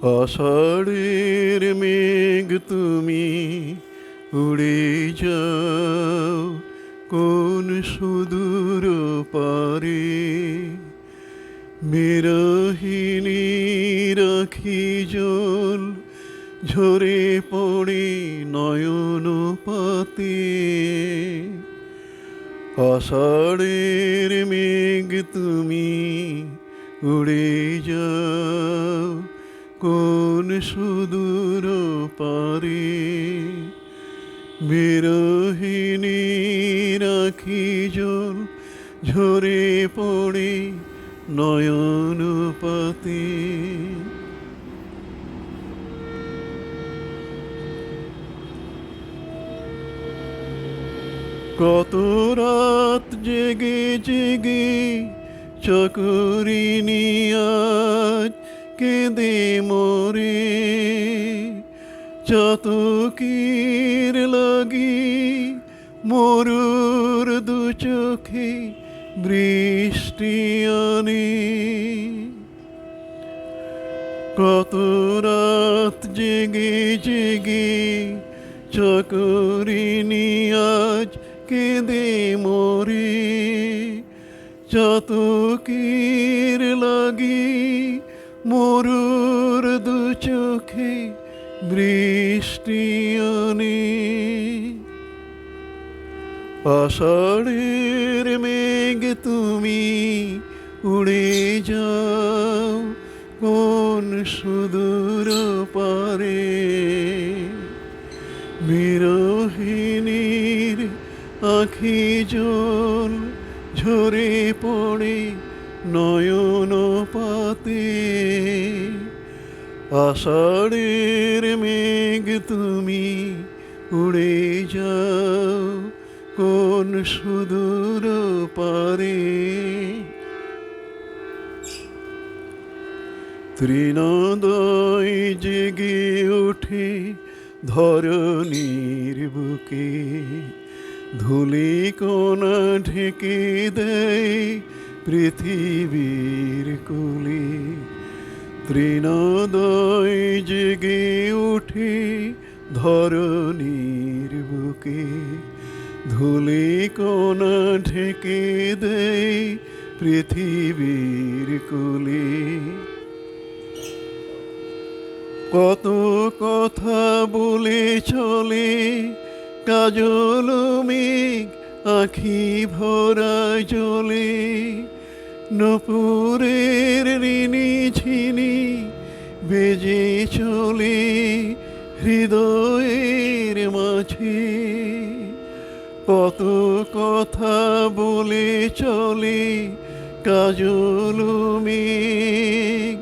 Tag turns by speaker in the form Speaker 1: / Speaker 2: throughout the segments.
Speaker 1: আষাঢ়ের মেঘ তুমি উড়ে যাও কোন সুদূর পারে। বিরহিণী রাখি জল ঝরে পড়ে নয়ন পাতে। আষাঢ়ের মেঘ তুমি উড়ে যাও কোন সুদূর পারে। বিরহিণী রাখি জল ঝরে পড়ে নয়ন পাতে। কত রাত জেগে জেগে চাকরিনী আজ কেঁদে মরে। চাতকীর লাগি মরুর দু চোখে বৃষ্টি আনে। কত রাত জেগে জেগে চাকরিনী আজ কেঁদে মরে। চাতকীর লাগি মরুর দু চোখে বৃষ্টি আনে। আষাঢ়ের মেঘ তুমি উড়ে যাও কোন সুদূর পারে। বিরহিণীর আখি জল ঝরে পড়ে নয়ন পাতে। আষাঢ়ের মেঘ তুমি উড়ে যাও কোন সুদূর পারে। তৃণোদয় জেগে ওঠে ধরণীর বুকে। ধূলি কোনা ঢেকে দেয় পৃথিবীর কোলে। তৃণোদয় জেগে ওঠে ধরণীর বুকে। ধূলি কোনা ঢেকে দেয় পৃথিবীর কোলে। কত কথা বলে চলে কাজল মেঘ আখি ভরা জলে। নূপুরের ঋণী ঝিনি বেজে চলে হৃদয়ের মাঝে। কত কথা বলে চলে কাজল মেঘ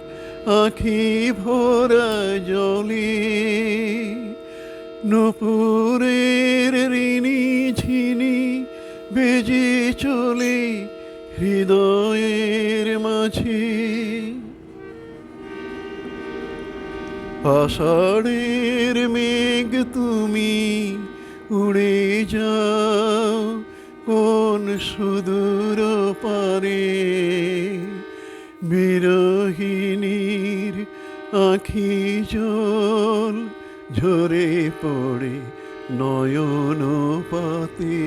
Speaker 1: আখি ভরা জলে। নূপুরের ঋণী ঝিনি বেজে চলে হৃদয়ের মাঝে। আষাঢ়ের মেঘ তুমি উড়ে যাও কোন সুদূর পারে। বিরহিণীর আখি জল ঝরে পড়ে নয়ন পাতে।